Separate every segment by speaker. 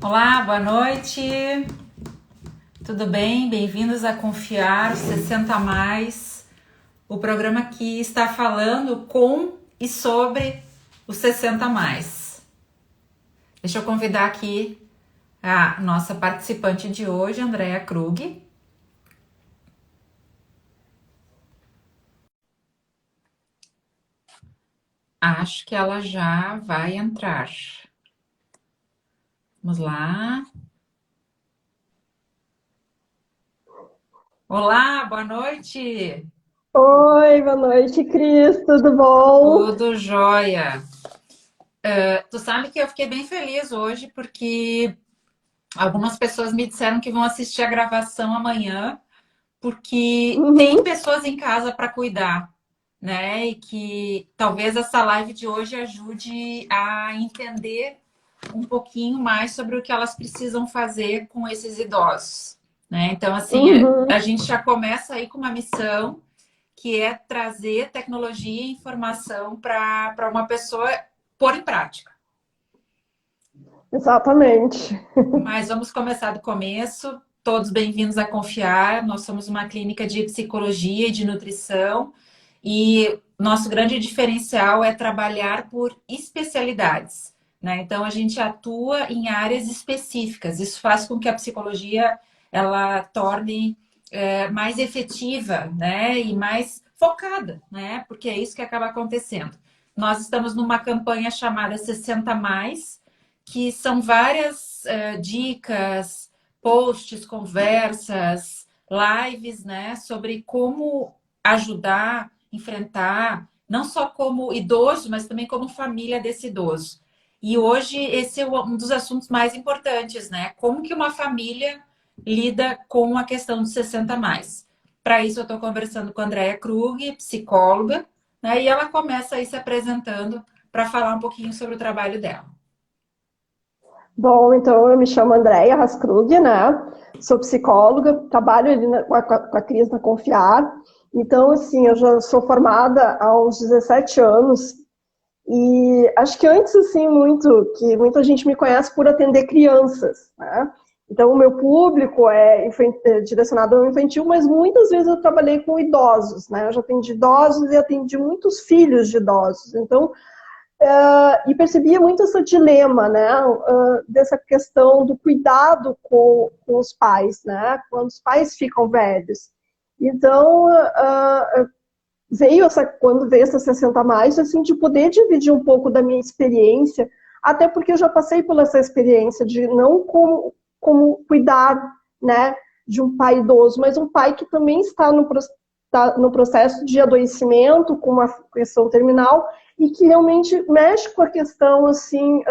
Speaker 1: Olá, boa noite. Tudo bem? Bem-vindos a Confiar, 60 a mais, o programa que está falando com e sobre os 60 a mais. Deixa eu convidar aqui a nossa participante de hoje, Andrea Krug. Acho que ela já vai entrar. Vamos lá. Olá, boa noite.
Speaker 2: Oi, boa noite, Cris, tudo bom?
Speaker 1: Tudo jóia. Tu sabe que eu fiquei bem feliz hoje porque algumas pessoas me disseram que vão assistir a gravação amanhã, porque tem
Speaker 2: Uhum.
Speaker 1: pessoas em casa para cuidar, né? E que talvez essa live de hoje ajude a entender um pouquinho mais sobre o que elas precisam fazer com esses idosos, né? Então, assim, a
Speaker 2: Uhum.
Speaker 1: gente já começa aí com uma missão que é trazer tecnologia e informação para uma pessoa pôr em prática.
Speaker 2: Exatamente.
Speaker 1: Mas vamos começar do começo. Todos bem-vindos a Confiar. Nós somos uma clínica de psicologia e de nutrição e nosso grande diferencial é trabalhar por especialidades, né? Então a gente atua em áreas específicas. Isso faz com que a psicologia ela torne mais efetiva, né? E mais focada, né? Porque é isso que acaba acontecendo. Nós estamos numa campanha chamada 60 mais, que são várias dicas, posts, conversas, lives, né, sobre como ajudar, enfrentar, não só como idoso, mas também como família desse idoso. E hoje esse é um dos assuntos mais importantes, né? Como que uma família lida com a questão dos 60 a mais. Para isso eu estou conversando com a Andrea Krug, psicóloga, né? E ela começa aí se apresentando para falar um pouquinho sobre o trabalho dela.
Speaker 2: Bom, então eu me chamo Andréia Raskrug, né? Sou psicóloga, trabalho ali com a Cris na Confiar. Então, assim, eu já sou formada há uns 17 anos e acho que antes, assim, que muita gente me conhece por atender crianças, né? Então, o meu público é direcionado ao infantil, mas muitas vezes eu trabalhei com idosos, né? Eu já atendi idosos e atendi muitos filhos de idosos. Então, e percebia muito esse dilema, né, dessa questão do cuidado com os pais, né, quando os pais ficam velhos. Então, quando veio essa 60 a mais, assim, de poder dividir um pouco da minha experiência, até porque eu já passei por essa experiência de não como cuidar, né, de um pai idoso, mas um pai que também está no processo de adoecimento, com uma questão terminal, e que realmente mexe com a questão, assim,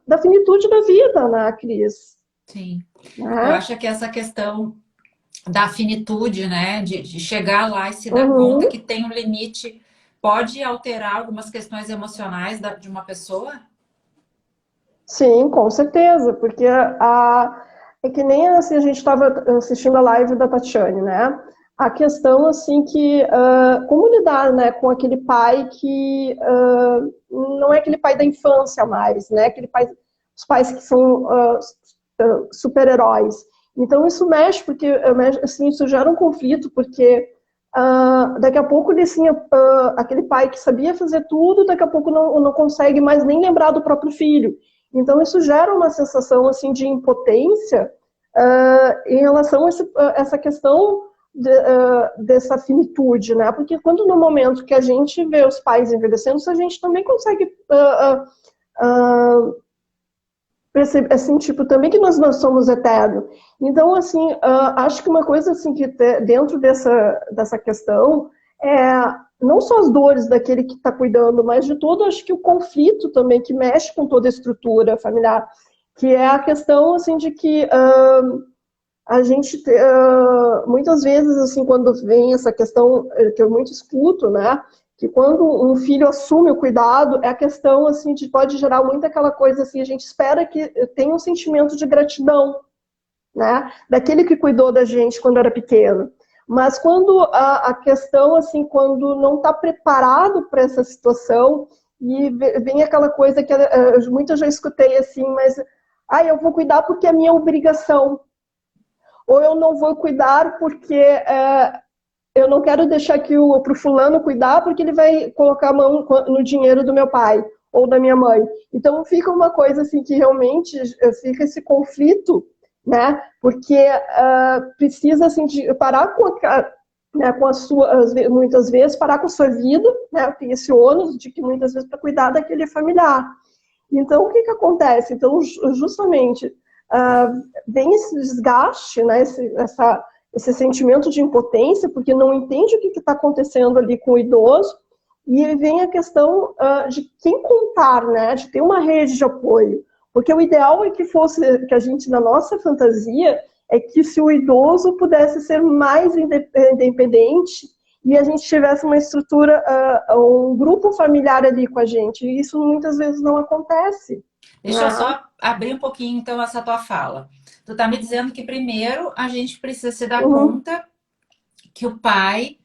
Speaker 2: da finitude da vida, né, Cris?
Speaker 1: Sim. Eu
Speaker 2: Né?
Speaker 1: acho que essa questão da finitude, né, de chegar lá e se dar conta
Speaker 2: Uhum.
Speaker 1: que tem um limite, pode alterar algumas questões emocionais de uma pessoa?
Speaker 2: Sim, com certeza, porque é que nem assim, a gente estava assistindo a live da Tatiane, né? A questão assim que como lidar, né, com aquele pai que não é aquele pai da infância mais, né? Aquele pai, os pais que são super-heróis. Então isso mexe, porque assim, isso gera um conflito, porque daqui a pouco ele assim, aquele pai que sabia fazer tudo, daqui a pouco não consegue mais nem lembrar do próprio filho. Então isso gera uma sensação assim de impotência em relação a essa questão dessa finitude, né? Porque quando no momento que a gente vê os pais envelhecendo, a gente também consegue perceber, assim, tipo, também que nós somos eternos. Então, assim, acho que uma coisa, assim, que dentro dessa questão é não só as dores daquele que está cuidando, mas de todo, acho que o conflito também que mexe com toda a estrutura familiar, que é a questão, assim, de que a gente, muitas vezes, assim, quando vem essa questão que eu muito escuto, né, que quando um filho assume o cuidado, é a questão, assim, de pode gerar muito aquela coisa, assim, a gente espera que tenha um sentimento de gratidão, né, daquele que cuidou da gente quando era pequeno. Mas quando a questão, assim, quando não está preparado para essa situação, e vem aquela coisa que muita já escutei, assim, mas Ah, eu vou cuidar porque é minha obrigação. Ou eu não vou cuidar porque eu não quero deixar pro fulano cuidar porque ele vai colocar a mão no dinheiro do meu pai ou da minha mãe. Então fica uma coisa assim que realmente fica esse conflito, né? Porque precisa assim de parar com a sua, muitas vezes parar com a sua vida, né? Tem esse ônus de que muitas vezes para cuidar daquele familiar. Então o que acontece? Então justamente vem esse desgaste, né? Esse sentimento de impotência, porque não entende o que está acontecendo ali com o idoso, e vem a questão de quem contar, né? De ter uma rede de apoio. Porque o ideal é que que a gente, na nossa fantasia, é que se o idoso pudesse ser mais independente e a gente tivesse uma estrutura, um grupo familiar ali com a gente. E isso muitas vezes não acontece.
Speaker 1: Deixa eu só abrir um pouquinho, então, essa tua fala. Tu está me dizendo que, primeiro, a gente precisa se dar conta que o pai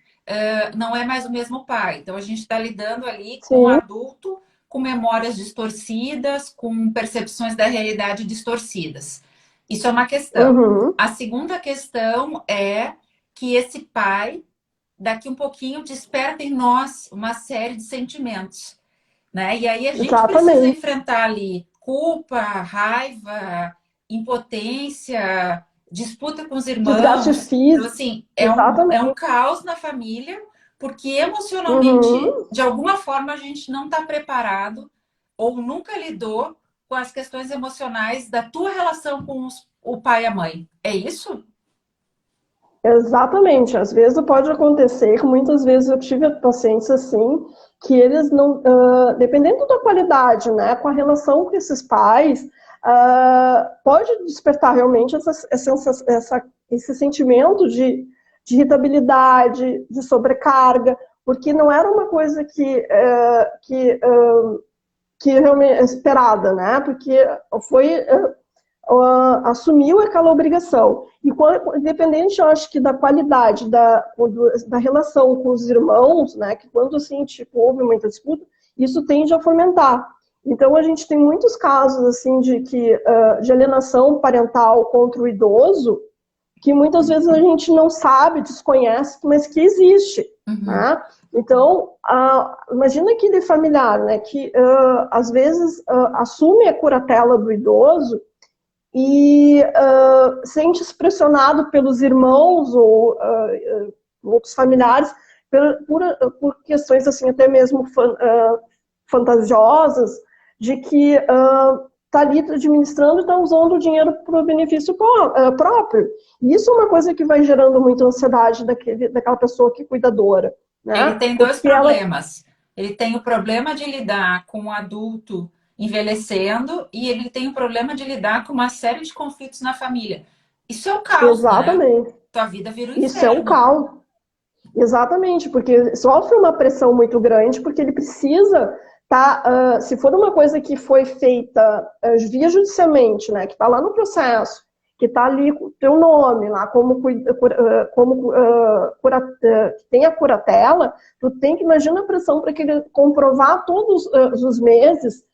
Speaker 1: não é mais o mesmo pai. Então, a gente está lidando ali com um adulto com memórias distorcidas, com percepções da realidade distorcidas. Isso é uma questão. A segunda questão é que esse pai, daqui um pouquinho, desperta em nós uma série de sentimentos, né? E aí a gente precisa enfrentar ali culpa, raiva, impotência, disputa com os irmãos.
Speaker 2: Desgaste físico.
Speaker 1: Então, assim, é um caos na família, porque emocionalmente, de alguma forma, a gente não está preparado ou nunca lidou com as questões emocionais da tua relação com o pai e a mãe. É isso?
Speaker 2: Exatamente. Às vezes pode acontecer, que muitas vezes eu tive pacientes assim, que eles não, dependendo da qualidade, né, com a relação com esses pais, pode despertar realmente esse sentimento de irritabilidade, de sobrecarga, porque não era uma coisa que realmente esperada, né? Porque foi assumiu aquela obrigação. E independente, eu acho que da qualidade da relação com os irmãos, né? Que quando assim, tipo, houve muita disputa, isso tende a fomentar. Então a gente tem muitos casos assim de alienação parental contra o idoso, que muitas vezes a gente não sabe, desconhece, mas que existe. Né? Então, imagina aquele familiar, né, que às vezes assume a curatela do idoso e sente-se pressionado pelos irmãos ou outros familiares por questões assim até mesmo fantasiosas, de que está ali administrando e está usando o dinheiro para o benefício próprio. E isso é uma coisa que vai gerando muita ansiedade daquela pessoa que é cuidadora. Né?
Speaker 1: Ele tem dois problemas. Ele tem o problema de lidar com o adulto envelhecendo e ele tem o problema de lidar com uma série de conflitos na família. Isso é o caos,
Speaker 2: exatamente.
Speaker 1: Né? Tua vida vira um inferno.
Speaker 2: Isso é um caos. Exatamente, porque sofre uma pressão muito grande, porque ele precisa se for uma coisa que foi feita via judicialmente, né, que está lá no processo, que está ali com o teu nome lá, que tem a curatela, tu tem que imaginar a pressão para que ele comprovar todos os meses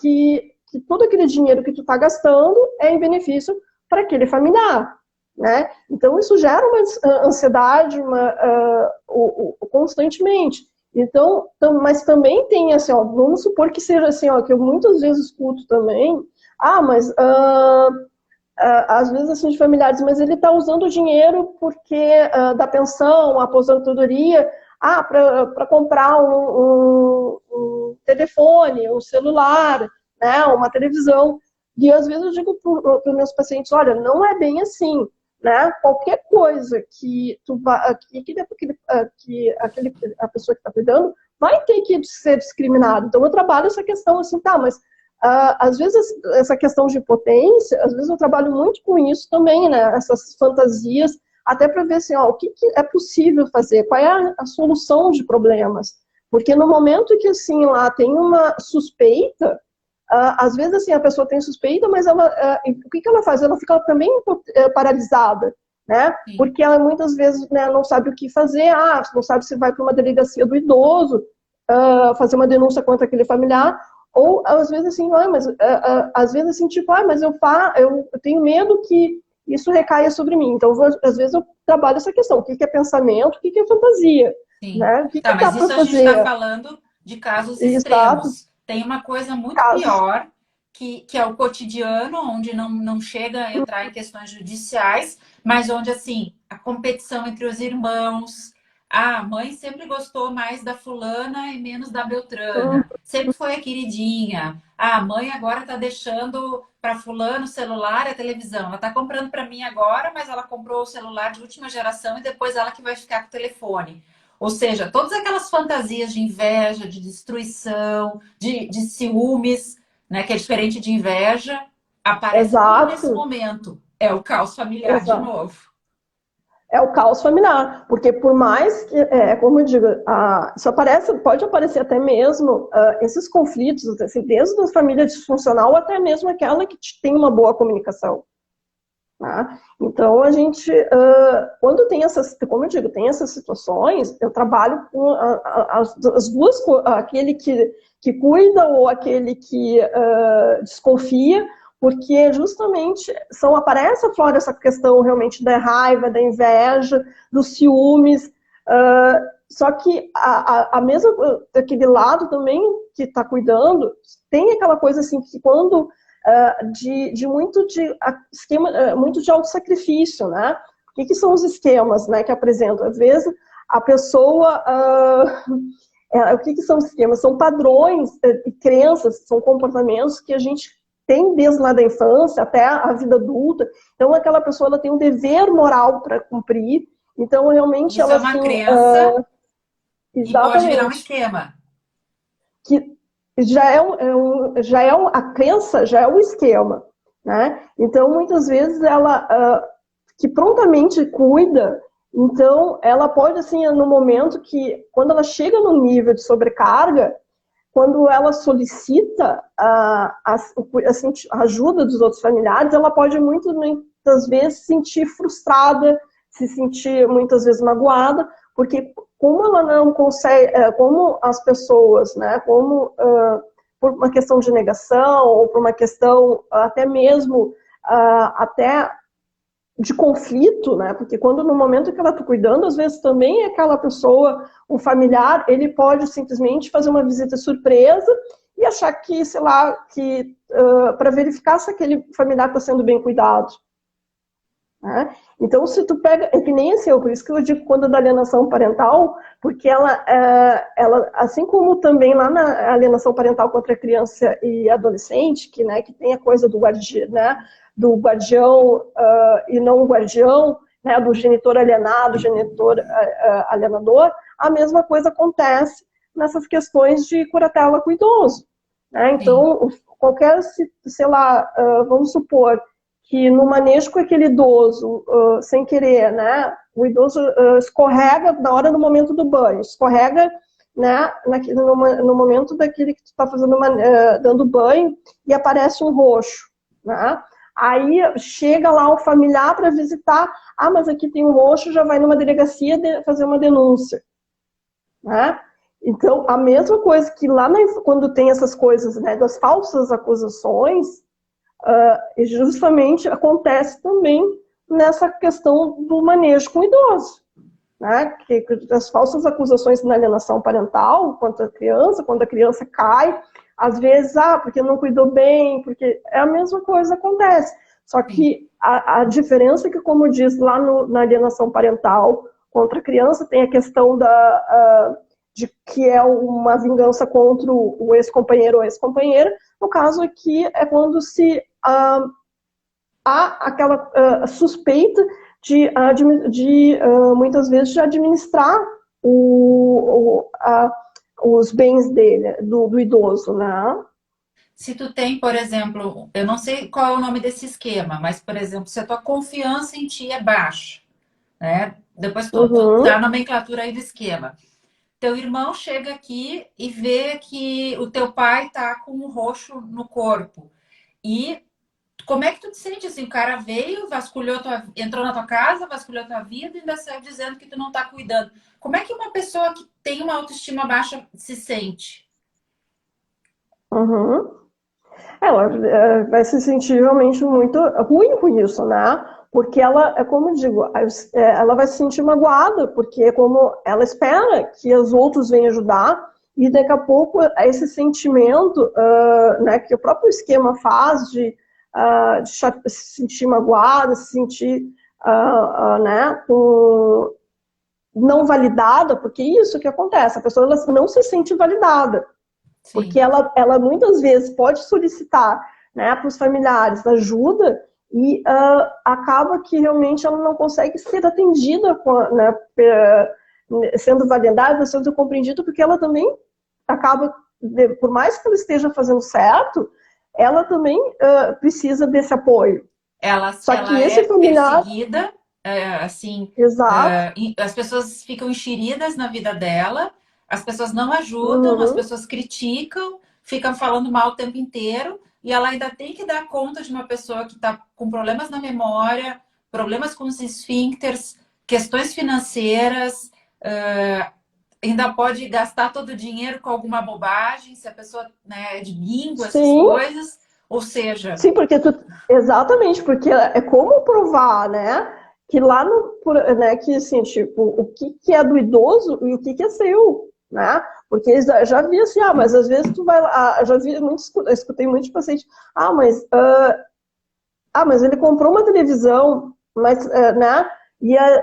Speaker 2: que todo aquele dinheiro que tu está gastando é em benefício para aquele familiar. Né? Então isso gera uma ansiedade constantemente. Então, mas também tem assim, ó, vamos supor que seja assim, ó, que eu muitas vezes escuto também, mas às vezes assim de familiares, mas ele está usando o dinheiro porque da pensão, a aposentadoria, para comprar um telefone, um celular, né, uma televisão. E às vezes eu digo para os meus pacientes, olha, não é bem assim. Né? Qualquer coisa que a pessoa que está cuidando vai ter que ser discriminada. Então eu trabalho essa questão assim, mas às vezes essa questão de potência, às vezes eu trabalho muito com isso também, né? Essas fantasias, até para ver assim, o que é possível fazer, qual é a solução de problemas. Porque no momento que assim lá tem uma suspeita, às vezes, assim, a pessoa tem suspeita, mas o que ela faz? Ela fica também paralisada, né? Sim. Porque ela muitas vezes, né, não sabe o que fazer, não sabe se vai para uma delegacia do idoso, fazer uma denúncia contra aquele familiar, Ou às vezes assim, mas às vezes assim, tipo, mas eu tenho medo que isso recaia sobre mim. Então, às vezes eu trabalho essa questão, o que que é pensamento, o que que é fantasia,
Speaker 1: Sim.
Speaker 2: né? O que
Speaker 1: Tá,
Speaker 2: que dá
Speaker 1: mas
Speaker 2: para
Speaker 1: isso a gente está
Speaker 2: fazer?
Speaker 1: falando de casos
Speaker 2: Exato,
Speaker 1: extremos. Tem uma coisa muito
Speaker 2: casos.
Speaker 1: pior, que é o cotidiano, onde não chega a entrar em questões judiciais, mas onde, assim, a competição entre os irmãos. Ah, a mãe sempre gostou mais da fulana e menos da
Speaker 2: Hum,
Speaker 1: Beltrana. Sempre foi a queridinha. Ah, a mãe agora tá deixando para fulano o celular e a televisão. Ela tá comprando para mim agora, mas ela comprou o celular de última geração e depois ela que vai ficar com o telefone. Ou seja, todas aquelas fantasias de inveja, de destruição, de ciúmes, né, que é diferente de inveja, aparece tudo nesse
Speaker 2: exato,
Speaker 1: momento. É o caos familiar de
Speaker 2: exato.
Speaker 1: novo.
Speaker 2: É o caos familiar, porque por mais que, como eu digo, isso pode aparecer até mesmo esses conflitos, assim, desde a família disfuncional até mesmo aquela que tem uma boa comunicação. Tá? Então, a gente, quando tem essas, como eu digo, tem essas situações, eu trabalho com as duas, aquele que cuida ou aquele que desconfia, porque justamente aparece a flora essa questão realmente da raiva, da inveja, dos ciúmes, só que a mesma, aquele lado também que está cuidando, tem aquela coisa assim que quando muito de autossacrifício, né? O que são os esquemas, né, que apresentam? Às vezes a pessoa, o que são os esquemas? São padrões e crenças, são comportamentos que a gente tem desde lá da infância até a vida adulta. Então aquela pessoa ela tem um dever moral para cumprir. Então realmente
Speaker 1: Isso
Speaker 2: ela
Speaker 1: é uma
Speaker 2: assim,
Speaker 1: crença e pode virar um
Speaker 2: exatamente
Speaker 1: esquema.
Speaker 2: que a crença já é o esquema, né? Então, muitas vezes ela que prontamente cuida, então ela pode assim no momento que quando ela chega no nível de sobrecarga, quando ela solicita a ajuda dos outros familiares, ela pode muitas vezes se sentir frustrada, se sentir muitas vezes magoada, porque como ela não consegue, como as pessoas, né, como por uma questão de negação ou por uma questão até mesmo até de conflito, né? Porque quando no momento que ela está cuidando, às vezes também aquela pessoa, o familiar, ele pode simplesmente fazer uma visita surpresa e achar que, sei lá, que para verificar se aquele familiar está sendo bem cuidado. Né? Então, se tu pega, é que nem assim, por isso que eu digo quando da alienação parental, porque ela, assim como também lá na alienação parental contra criança e adolescente, que tem a coisa do guardião, né, do guardião e não guardião, né, do genitor alienado, genitor alienador, a mesma coisa acontece nessas questões de curatela com idoso. Né?
Speaker 1: Sim.
Speaker 2: Então, qualquer, sei lá, vamos supor, que no manejo com aquele idoso, sem querer, né, o idoso escorrega na hora do momento do banho, escorrega, né, no momento daquele que tu está fazendo dando banho e aparece um roxo, né? Aí chega lá o familiar para visitar, mas aqui tem um roxo, já vai numa delegacia fazer uma denúncia, né? Então, a mesma coisa que lá quando tem essas coisas, né, das falsas acusações, e justamente acontece também nessa questão do manejo com o idoso. Né? Que as falsas acusações na alienação parental contra a criança, quando a criança cai, às vezes, porque não cuidou bem, porque é a mesma coisa acontece. Só
Speaker 1: Sim.
Speaker 2: que a diferença é que, como diz lá na alienação parental contra a criança, tem a questão de que é uma vingança contra o ex-companheiro ou ex-companheira. No caso aqui, é quando se há aquela suspeita de muitas vezes de administrar os bens dele, do idoso, né?
Speaker 1: Se tu tem, por exemplo, eu não sei qual é o nome desse esquema, mas, por exemplo, se a tua confiança em ti é baixa, né? Depois tu dá a
Speaker 2: Uhum.
Speaker 1: nomenclatura aí do esquema. Teu irmão chega aqui e vê que o teu pai tá com um roxo no corpo. E como é que tu te sente assim? O cara veio, entrou na tua casa, vasculhou tua vida e ainda saiu dizendo que tu não tá cuidando. Como é que uma pessoa que tem uma autoestima baixa se sente?
Speaker 2: Uhum. Ela vai se sentir realmente muito ruim com isso, né? Porque ela, é como eu digo, ela vai se sentir magoada, porque é como ela espera que os outros venham ajudar, e daqui a pouco esse sentimento, né, que o próprio esquema faz de se sentir magoada, se sentir, né, não validada, porque isso que acontece, a pessoa ela não se sente validada. Porque
Speaker 1: Sim.
Speaker 2: ela muitas vezes pode solicitar, né, para os familiares ajuda e acaba que realmente ela não consegue ser atendida, né, sendo validada, sendo compreendida, porque ela também acaba, por mais que ela esteja fazendo certo, ela também precisa desse apoio. Só que
Speaker 1: Ela
Speaker 2: esse
Speaker 1: é
Speaker 2: familiar,
Speaker 1: perseguida, assim,
Speaker 2: exato,
Speaker 1: as pessoas ficam enxeridas na vida dela, as pessoas não ajudam, as
Speaker 2: uhum,
Speaker 1: pessoas criticam, ficam falando mal o tempo inteiro, e ela ainda tem que dar conta de uma pessoa que está com problemas na memória, problemas com os esfíncteres, questões financeiras, ainda pode gastar todo o dinheiro com alguma bobagem, se a pessoa, né, é de bingo, essas
Speaker 2: sim.
Speaker 1: coisas, ou seja,
Speaker 2: Sim, porque exatamente, porque é como provar, né? Que lá no, né, que assim, tipo, o que, que é do idoso e o que, que é seu, né? Porque já vi assim, mas às vezes tu vai lá, já vi muitos, eu escutei muitos pacientes, mas ele comprou uma televisão, mas, né?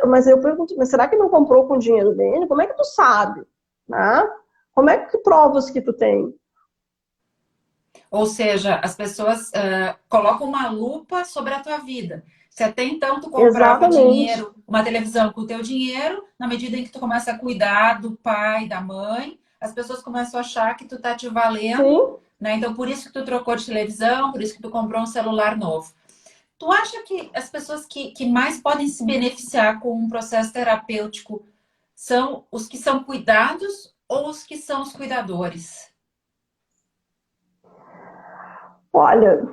Speaker 2: Mas eu pergunto, mas será que não comprou com o dinheiro dele? Como é que tu sabe, né? Como é que provas que tu tem?
Speaker 1: ou seja, as pessoas colocam uma lupa sobre a tua vida. Se até então tu comprava
Speaker 2: Exatamente.
Speaker 1: dinheiro, uma televisão com o teu dinheiro, na medida em que tu começa a cuidar do pai, da mãe, as pessoas começam a achar que tu tá te valendo,
Speaker 2: Sim.
Speaker 1: né? Então por isso que tu trocou de televisão, por isso que tu comprou um celular novo. Tu acha que as pessoas que mais podem se beneficiar com um processo terapêutico são os que são cuidados ou os que são os cuidadores?
Speaker 2: Olha,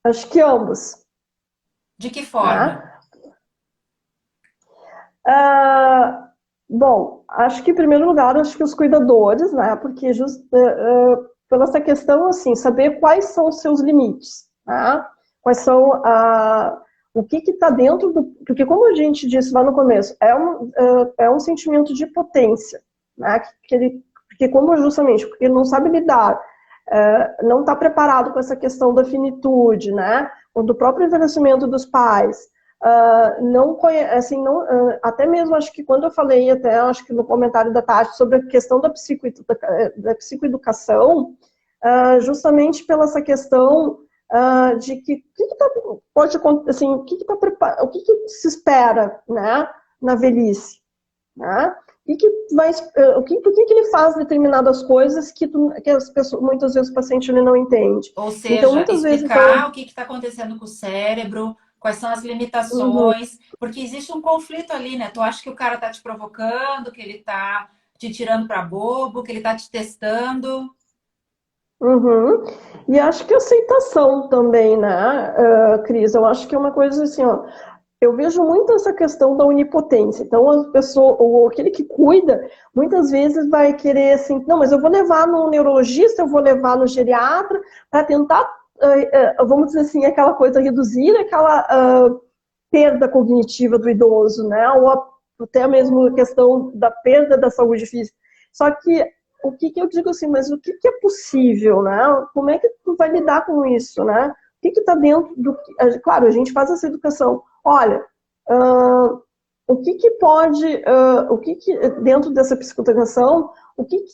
Speaker 2: acho que ambos,
Speaker 1: De que
Speaker 2: né?
Speaker 1: forma?
Speaker 2: Ah, bom, acho que em primeiro lugar, acho que os cuidadores, né? Porque pela essa questão, assim, saber quais são os seus limites, né? Quais são o que está dentro do... Porque como a gente disse lá no começo, é um sentimento de potência, né? Porque como justamente, porque ele não sabe lidar, não está preparado com essa questão da finitude, né? Ou do próprio envelhecimento dos pais, não conhece, assim, não, até mesmo acho que quando eu falei, até acho que no comentário da Tati, sobre a questão da psicoeducação, justamente pela essa questão de que pode assim, o que, que se espera, né, na velhice, né? Por que ele faz determinadas coisas que as pessoas, muitas vezes o paciente ele não entende.
Speaker 1: Ou
Speaker 2: Então,
Speaker 1: seja,
Speaker 2: muitas vezes,
Speaker 1: explicar o que está acontecendo com o cérebro, quais são as
Speaker 2: uhum,
Speaker 1: limitações, porque existe um conflito ali, né? Tu acha que o cara está te provocando, que ele está te tirando para bobo, que ele está te testando.
Speaker 2: uhum. E acho que aceitação também, né, Cris? Eu acho que é uma coisa assim, ó, eu vejo muito essa questão da onipotência. Então, a pessoa, ou aquele que cuida, muitas vezes vai querer assim, não, mas eu vou levar no neurologista, eu vou levar no geriatra, para tentar, vamos dizer assim, aquela coisa, reduzir aquela perda cognitiva do idoso, né? Ou até mesmo a questão da perda da saúde física. Só que o que, que eu digo assim, mas o que, que é possível, né? Como é que tu vai lidar com isso, né? O que está dentro do... Claro, a gente faz essa educação. Olha, o que, que pode, o que, que dentro dessa psicoeducação, o que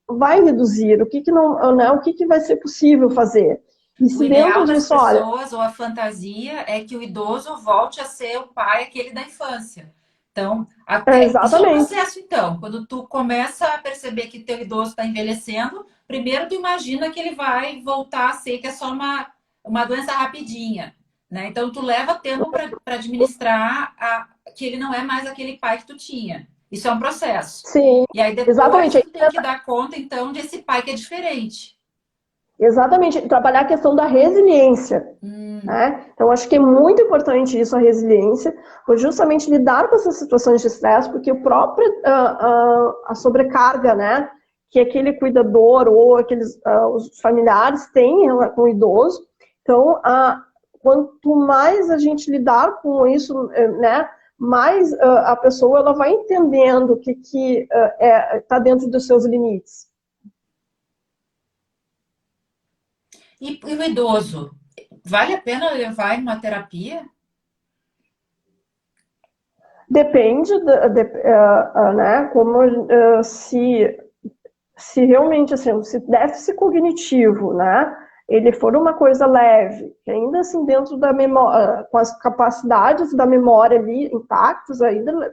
Speaker 2: vai reduzir, o que, que não, né? O que, que vai ser possível fazer? E
Speaker 1: O
Speaker 2: se dentro
Speaker 1: ideal das
Speaker 2: disso, olha,
Speaker 1: pessoas ou a fantasia é que o idoso volte a ser o pai aquele da infância. Então, isso é um
Speaker 2: exatamente.
Speaker 1: processo, então. Quando tu começa a perceber que teu idoso está envelhecendo, primeiro tu imagina que ele vai voltar a ser, que é só uma doença rapidinha, né? Então, tu leva tempo para administrar que ele não é mais aquele pai que tu tinha. Isso é um processo.
Speaker 2: Sim,
Speaker 1: E aí depois
Speaker 2: exatamente.
Speaker 1: tu tem que dar conta, então, desse pai que é diferente.
Speaker 2: Exatamente. Trabalhar a questão da resiliência.
Speaker 1: Hum.
Speaker 2: Né? Então, acho que é muito importante isso, a resiliência, por justamente lidar com essas situações de estresse, porque a sobrecarga, né? que aquele cuidador ou aqueles os familiares têm com o idoso. Então, quanto mais a gente lidar com isso, né, mais a pessoa ela vai entendendo o que está dentro dos seus limites.
Speaker 1: E o idoso, vale a pena levar em uma terapia?
Speaker 2: Depende, né, como se realmente assim, se déficit cognitivo, né, ele for uma coisa leve, ainda assim dentro da memória, com as capacidades da memória ali intactas, ainda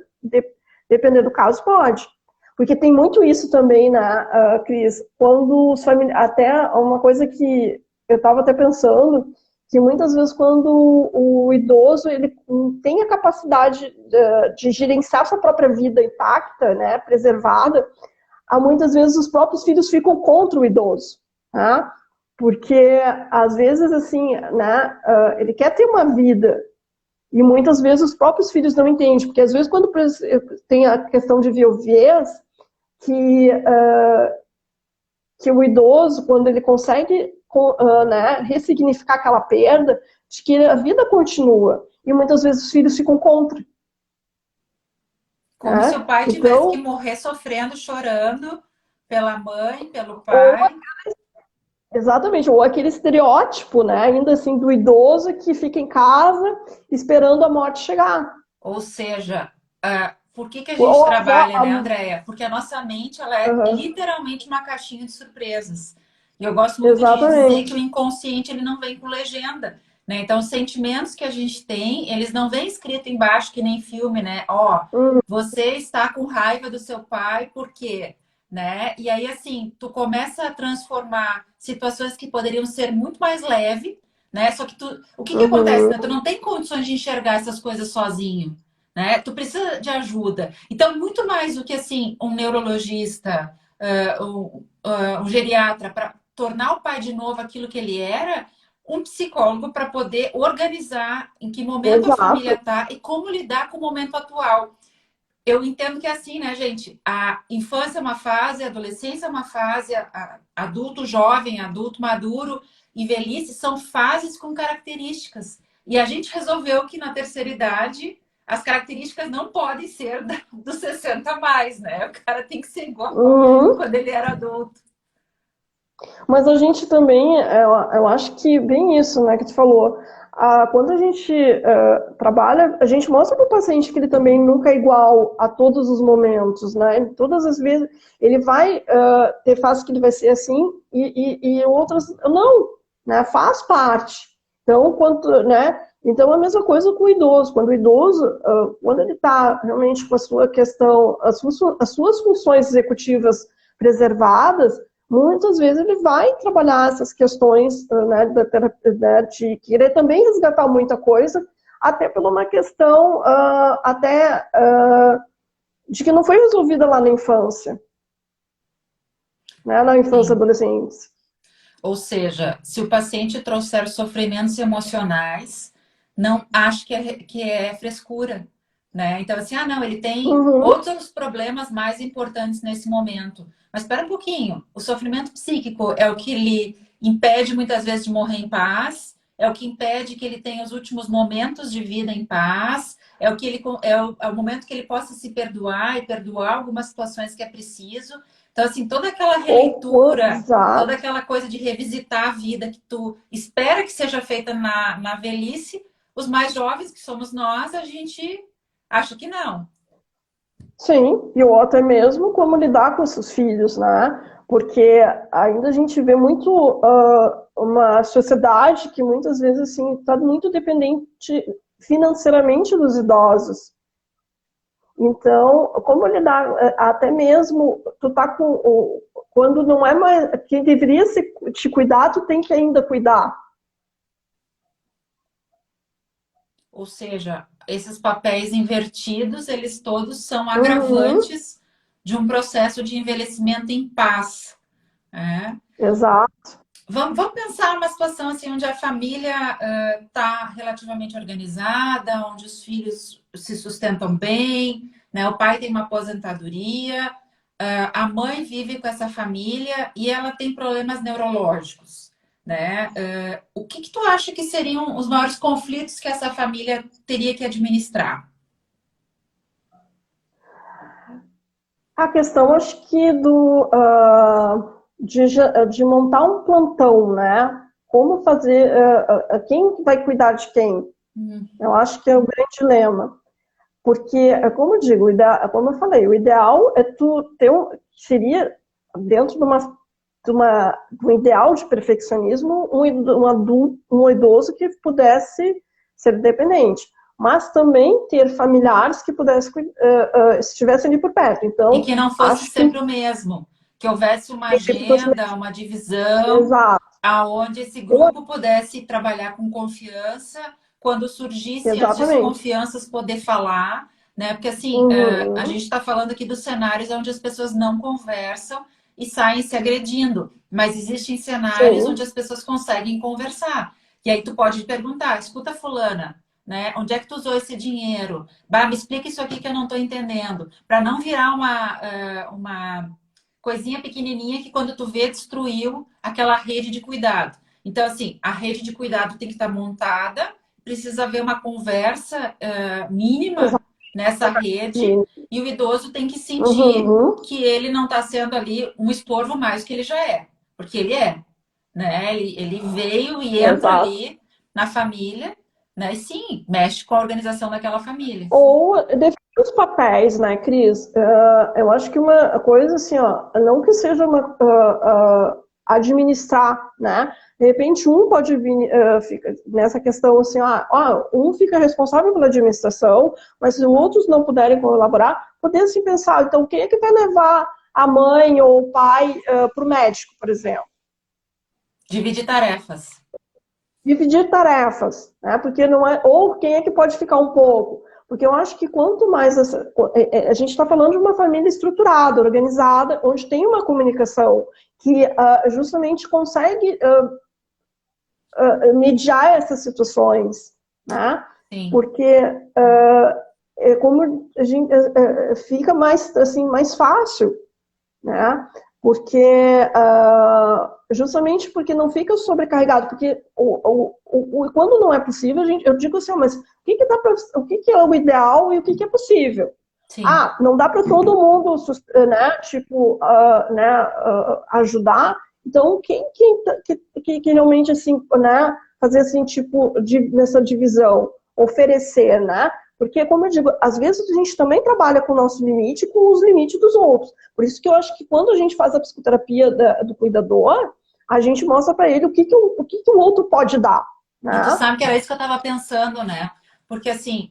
Speaker 2: dependendo do caso pode. Porque tem muito isso também, né, Cris, quando os familiares, até uma coisa que eu estava até pensando, que muitas vezes quando o idoso ele tem a capacidade de gerenciar sua própria vida intacta, né, preservada, muitas vezes os próprios filhos ficam contra o idoso, tá? Porque às vezes assim, né, ele quer ter uma vida e muitas vezes os próprios filhos não entendem, porque às vezes quando tem a questão de viuvez, que o idoso, quando ele consegue né, ressignificar aquela perda, de que a vida continua. E muitas vezes os filhos ficam contra.
Speaker 1: Como se o pai tivesse que
Speaker 2: Então,
Speaker 1: morrer sofrendo, chorando pela mãe, pelo
Speaker 2: ou,
Speaker 1: pai.
Speaker 2: exatamente, ou aquele estereótipo, né, ainda assim, do idoso que fica em casa esperando a morte chegar.
Speaker 1: Ou seja, por que a gente
Speaker 2: Ou a avó,
Speaker 1: trabalha, né, Andréia? Porque a nossa mente ela é literalmente uma caixinha de surpresas. E eu gosto muito de dizer que o
Speaker 2: exatamente.
Speaker 1: inconsciente ele não vem com legenda. Né? Então, os sentimentos que a gente tem, eles não vêm escrito embaixo que nem filme, né? Ó, você está com raiva do seu pai, por quê? Né? E aí, assim, tu começa a transformar situações que poderiam ser muito mais leves, né? Só que o que acontece, né? Tu não tem condições de enxergar essas coisas sozinho, né? Tu precisa de ajuda. Então, muito mais do que, assim, um neurologista, um geriatra, para tornar o pai de novo aquilo que ele era, um psicólogo para poder organizar em que momento a família
Speaker 2: Exato.
Speaker 1: está e como lidar com o momento atual. Eu entendo que é assim, né, gente? A infância é uma fase, a adolescência é uma fase, adulto jovem, adulto maduro e velhice são fases com características. E a gente resolveu que na terceira idade as características não podem ser dos 60 a mais, né? O cara tem que ser igual
Speaker 2: Uhum.
Speaker 1: quando ele era adulto.
Speaker 2: Mas a gente também, eu acho que bem isso, né, que tu falou. Quando a gente trabalha, a gente mostra para o paciente que ele também nunca é igual a todos os momentos, né? Todas as vezes ele vai ter fases que ele vai ser assim e outras não, né? Faz parte. Então, né? Então, a mesma coisa com o idoso. Quando o idoso, quando ele está realmente com a sua questão, as suas funções executivas preservadas, muitas vezes ele vai trabalhar essas questões, né, né, de querer também resgatar muita coisa, até por uma questão de que não foi resolvida lá na infância, né, na infância e
Speaker 1: Sim.
Speaker 2: adolescência.
Speaker 1: Ou seja, se o paciente trouxer sofrimentos emocionais, não acho que é frescura, né? Então, assim, não, ele tem
Speaker 2: Uhum.
Speaker 1: outros problemas mais importantes nesse momento. Mas espera um pouquinho, o sofrimento psíquico é o que lhe impede muitas vezes de morrer em paz, é o que impede que ele tenha os últimos momentos de vida em paz, é o que ele é o momento que ele possa se perdoar e perdoar algumas situações que é preciso. Então, assim, toda aquela releitura, toda
Speaker 2: Exato.
Speaker 1: aquela coisa de revisitar a vida que tu espera que seja feita na velhice, os mais jovens, que somos nós, a gente acha que não.
Speaker 2: Sim, e o outro é mesmo como lidar com esses filhos, né? Porque ainda a gente vê muito uma sociedade que muitas vezes assim está muito dependente financeiramente dos idosos. Então, como lidar, até mesmo, tu tá com, quando não é mais, quem deveria te cuidar, tu tem que ainda cuidar.
Speaker 1: Ou seja, esses papéis invertidos, eles todos são
Speaker 2: Uhum,
Speaker 1: agravantes de um processo de envelhecimento em paz. Né?
Speaker 2: exato.
Speaker 1: Vamos pensar numa situação assim onde a família está relativamente organizada, onde os filhos se sustentam bem, né? O pai tem uma aposentadoria, a mãe vive com essa família e ela tem problemas neurológicos, né? O que que tu acha que seriam os maiores conflitos que essa família teria que administrar?
Speaker 2: A questão, acho que de montar um plantão, né? Como fazer, quem vai cuidar de quem?
Speaker 1: Hum,
Speaker 2: Eu acho que é o grande dilema. Porque, como eu digo, como eu falei, o ideal é tu ter seria, dentro de um ideal de perfeccionismo, um adulto, um idoso que pudesse ser dependente. Mas também ter familiares que pudessem, estivessem ali por perto.
Speaker 1: e
Speaker 2: Então,
Speaker 1: que não fosse
Speaker 2: acho que
Speaker 1: sempre o mesmo, que houvesse uma
Speaker 2: sempre fosse
Speaker 1: agenda, uma divisão,
Speaker 2: exato,
Speaker 1: aonde esse grupo pudesse trabalhar com confiança, quando surgisse as
Speaker 2: exatamente.
Speaker 1: desconfianças, poder falar, né? Porque assim, a
Speaker 2: Uhum,
Speaker 1: gente está falando aqui dos cenários onde as pessoas não conversam e saem se agredindo, mas existem cenários onde
Speaker 2: sim,
Speaker 1: as pessoas conseguem conversar. E aí tu pode perguntar, escuta fulana, né? Onde é que tu usou esse dinheiro? Bah, me explica isso aqui que eu não estou entendendo. Para não virar uma coisinha pequenininha que quando tu vê destruiu aquela rede de cuidado. Então, assim, a rede de cuidado tem que estar montada, precisa haver uma conversa mínima nessa rede
Speaker 2: exatamente.
Speaker 1: e o idoso tem que sentir
Speaker 2: Uhum,
Speaker 1: que ele não está sendo ali um estorvo mais que ele já é, porque ele é, né? Ele veio e entra
Speaker 2: exato.
Speaker 1: ali na família, né? E sim, mexe com a organização daquela família.
Speaker 2: Ou definir os papéis, né, Cris? Eu acho que uma coisa assim, ó, não que seja administrar, né? De repente um pode vir, fica nessa questão assim, um fica responsável pela administração, mas se os outros não puderem colaborar, poder assim pensar, então quem é que vai levar a mãe ou o pai para o médico, por exemplo?
Speaker 1: Dividir tarefas.
Speaker 2: Dividir tarefas, né? Porque não é, ou quem é que pode ficar um pouco? Porque eu acho que quanto mais a gente está falando de uma família estruturada, organizada, onde tem uma comunicação que justamente consegue mediar essas situações, né?
Speaker 1: Sim.
Speaker 2: Porque como a gente fica mais assim mais fácil, né? Porque justamente porque não fica sobrecarregado, porque quando não é possível, eu digo assim, mas o que é o ideal e o que é possível?
Speaker 1: Sim.
Speaker 2: Não dá para todo mundo, né, tipo, né, ajudar. Então, que realmente assim, né, fazer assim, tipo, nessa divisão, oferecer, né? Porque, como eu digo, às vezes a gente também trabalha com o nosso limite e com os limites dos outros. Por isso que eu acho que quando a gente faz a psicoterapia do cuidador, a gente mostra para ele o que o outro pode dar,
Speaker 1: E tu
Speaker 2: né?
Speaker 1: sabe que era isso que eu estava pensando, né? Porque assim,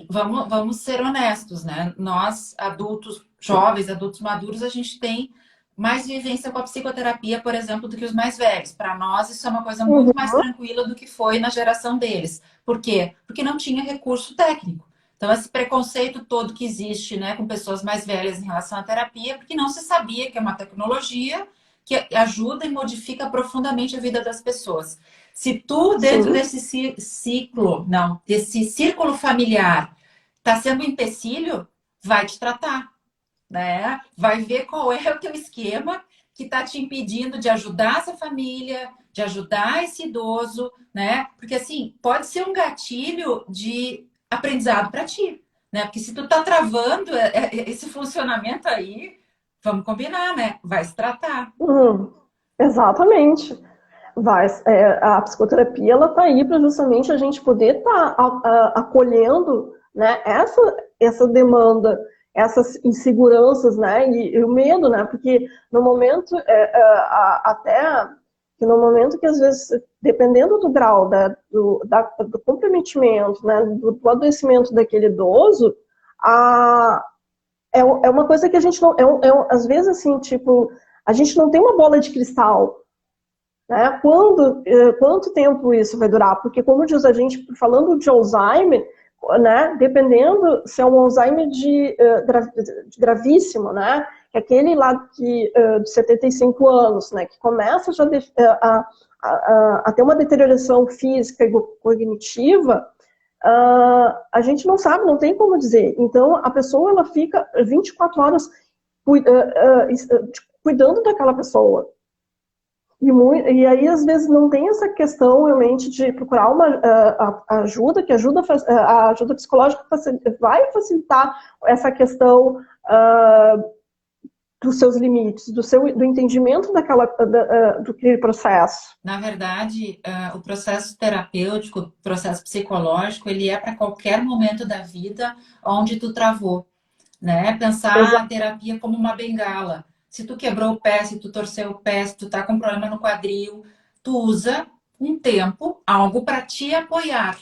Speaker 1: vamos ser honestos, né? Nós, adultos jovens, adultos maduros, a gente tem mais vivência com a psicoterapia, por exemplo, do que os mais velhos. Para nós, isso é uma coisa
Speaker 2: Uhum,
Speaker 1: muito mais tranquila do que foi na geração deles. Por quê? Porque não tinha recurso técnico. Então, esse preconceito todo que existe, né, com pessoas mais velhas em relação à terapia, porque não se sabia que é uma tecnologia que ajuda e modifica profundamente a vida das pessoas. Se tu, dentro
Speaker 2: sim.
Speaker 1: desse ciclo, não, desse círculo familiar, está sendo um empecilho, vai te tratar, né? Vai ver qual é o teu esquema que está te impedindo de ajudar essa família, de ajudar esse idoso, né? Porque assim, pode ser um gatilho de aprendizado para ti, né? Porque se tu tá travando esse funcionamento aí, vamos combinar, né? Vai se tratar.
Speaker 2: Uhum, exatamente. A psicoterapia ela está aí para justamente a gente poder estar acolhendo, né, essa demanda, essas inseguranças, né, e o medo, né, porque no momento, até que no momento que às vezes, dependendo do grau do comprometimento, né, do adoecimento daquele idoso, a, é uma coisa que a gente não, às vezes assim, tipo, a gente não tem uma bola de cristal, né? Quanto tempo isso vai durar? Porque, como diz a gente, falando de Alzheimer, né, dependendo se é um Alzheimer de gravíssimo, né, que é aquele lá de 75 anos, né, que começa já a ter uma deterioração física e cognitiva, a gente não sabe, não tem como dizer. Então, a pessoa ela fica 24 horas cuidando daquela pessoa. E aí, às vezes, não tem essa questão realmente de procurar uma ajuda, que a ajuda psicológica vai facilitar essa questão dos seus limites, do entendimento do aquele processo.
Speaker 1: Na verdade, o processo terapêutico, o processo psicológico, ele é para qualquer momento da vida onde tu travou, né? Pensar a terapia como uma bengala. Se tu quebrou o pé, se tu torceu o pé, se tu tá com problema no quadril, tu usa um tempo, algo para te apoiar,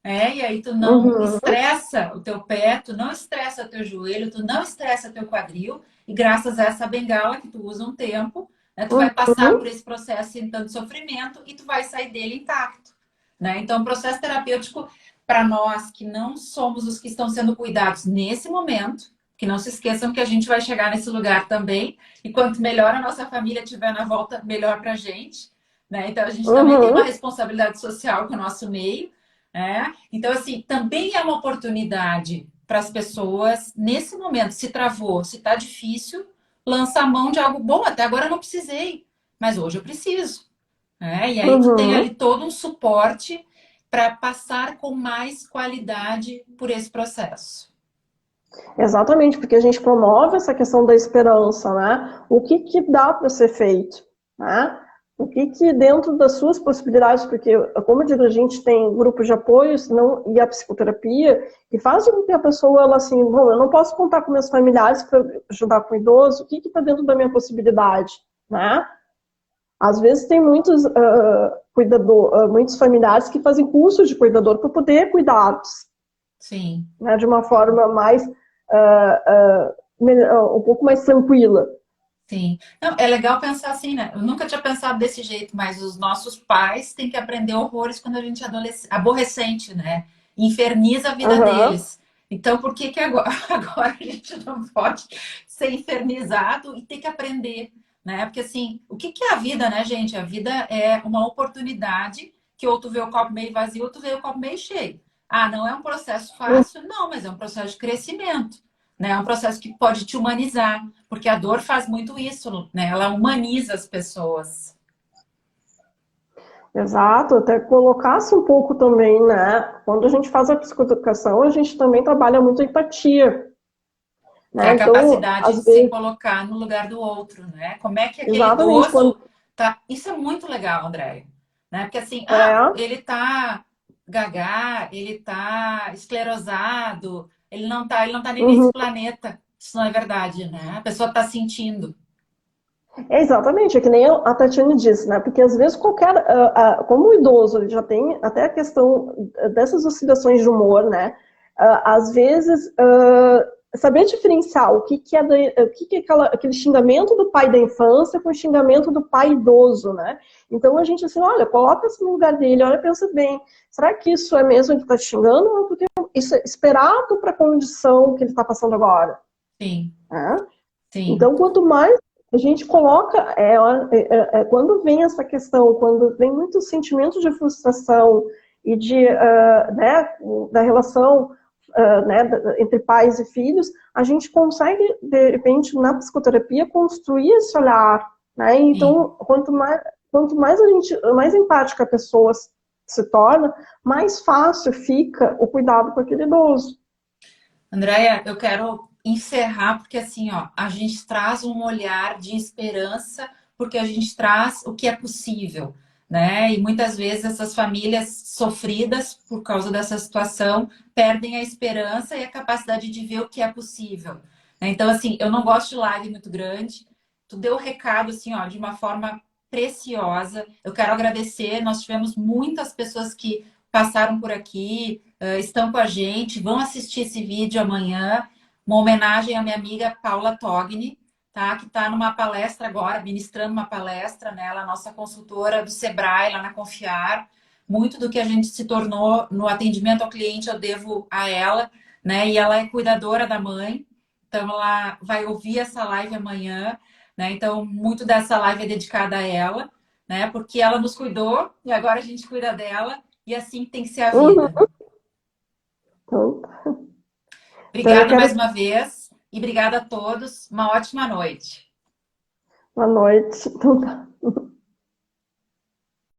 Speaker 1: né? E aí tu não
Speaker 2: Uhum,
Speaker 1: estressa o teu pé, tu não estressa o teu joelho, tu não estressa o teu quadril, e graças a essa bengala que tu usa um tempo, né, tu vai passar por
Speaker 2: uhum,
Speaker 1: esse processo sem tanto sofrimento e tu vai sair dele intacto, né? Então, o processo terapêutico, para nós que não somos os que estão sendo cuidados nesse momento, que não se esqueçam que a gente vai chegar nesse lugar também, e quanto melhor a nossa família estiver na volta, melhor para a gente, né? Então, a gente também tem uma
Speaker 2: uhum.
Speaker 1: responsabilidade social com o nosso meio, né? Então, assim, também é uma oportunidade para as pessoas, nesse momento, se travou, se está difícil, lança a mão de algo bom. Até agora eu não precisei, mas hoje eu preciso, né? E aí tu tem
Speaker 2: Uhum.
Speaker 1: ali todo um suporte para passar com mais qualidade por esse processo.
Speaker 2: Exatamente, porque a gente promove essa questão da esperança, né? O que que dá para ser feito, né? O que que dentro das suas possibilidades, porque, como eu digo, a gente tem grupos de apoio não, e a psicoterapia, que faz com que a pessoa, ela assim, bom, eu não posso contar com meus familiares para ajudar com o idoso, o que que está dentro da minha possibilidade, né? Às vezes tem muitos familiares que fazem cursos de cuidador para poder cuidados,
Speaker 1: Sim.
Speaker 2: né, de uma forma mais um pouco mais tranquila.
Speaker 1: Sim. Não, é legal pensar assim, né? Eu nunca tinha pensado desse jeito, mas os nossos pais têm que aprender horrores quando a gente é aborrecente, né? Inferniza a vida
Speaker 2: Uhum.
Speaker 1: deles. Então, por que que agora, agora a gente não pode ser infernizado e ter que aprender, né? Porque assim, o que que é a vida, né, gente? A vida é uma oportunidade que ou tu vê o copo meio vazio ou tu vê o copo meio cheio. Ah, não é um processo fácil? Não, mas é um processo de crescimento, né? É um processo que pode te humanizar. Porque a dor faz muito isso, né? Ela humaniza as pessoas.
Speaker 2: Exato, até colocasse um pouco também, né? Quando a gente faz a psicoeducação, a gente também trabalha muito a empatia,
Speaker 1: Que é
Speaker 2: né?
Speaker 1: a
Speaker 2: Então,
Speaker 1: capacidade de
Speaker 2: às
Speaker 1: se
Speaker 2: vezes,
Speaker 1: colocar no lugar do outro, né? Como é que aquele
Speaker 2: exatamente, quando
Speaker 1: idoso tá. Isso é muito legal, André. Né? Porque assim,
Speaker 2: é,
Speaker 1: ele tá gaga, ele tá esclerosado, ele não tá nem nesse
Speaker 2: uhum.
Speaker 1: planeta. Isso não é verdade, né? A pessoa tá sentindo.
Speaker 2: É exatamente, é que nem a Tatiane disse, né? Porque às vezes como o idoso ele já tem até a questão dessas oscilações de humor, né? Às vezes saber diferenciar o que que é aquele xingamento do pai da infância com o xingamento do pai idoso, né? Então a gente assim, olha, coloca-se no lugar dele, olha, pensa bem, será que isso é mesmo que está te xingando ou porque isso é esperado para a condição que ele está passando agora?
Speaker 1: Sim,
Speaker 2: Né?
Speaker 1: sim,
Speaker 2: Então, quanto mais a gente coloca, quando vem essa questão, quando vem muitos sentimentos de frustração e né, da relação né, entre pais e filhos, a gente consegue, de repente, na psicoterapia, construir esse olhar. Né?
Speaker 1: sim.
Speaker 2: Então, quanto mais mais empática a pessoa se torna, mais fácil fica o cuidado com aquele idoso.
Speaker 1: Andréia, eu quero encerrar porque assim, ó, a gente traz um olhar de esperança porque a gente traz o que é possível, né? E muitas vezes essas famílias sofridas por causa dessa situação perdem a esperança e a capacidade de ver o que é possível, né? Então, assim, eu não gosto de live muito grande. Tu deu o recado assim, ó, de uma forma preciosa. Eu quero agradecer. Nós tivemos muitas pessoas que passaram por aqui, estão com a gente, vão assistir esse vídeo amanhã, uma homenagem à minha amiga Paula Togni, tá? Que está numa palestra agora, ministrando uma palestra, né? Ela é nossa consultora do Sebrae, lá na Confiar. Muito do que a gente se tornou no atendimento ao cliente eu devo a ela, né? E ela é cuidadora da mãe, então ela vai ouvir essa live amanhã, né? Então, muito dessa live é dedicada a ela, né? Porque ela nos cuidou e agora a gente cuida dela, e assim tem que ser a
Speaker 2: Uhum.
Speaker 1: vida.
Speaker 2: Então, eu
Speaker 1: Obrigada mais
Speaker 2: quero
Speaker 1: uma vez. E obrigada a todos. Uma ótima noite.
Speaker 2: Boa noite. Então tá.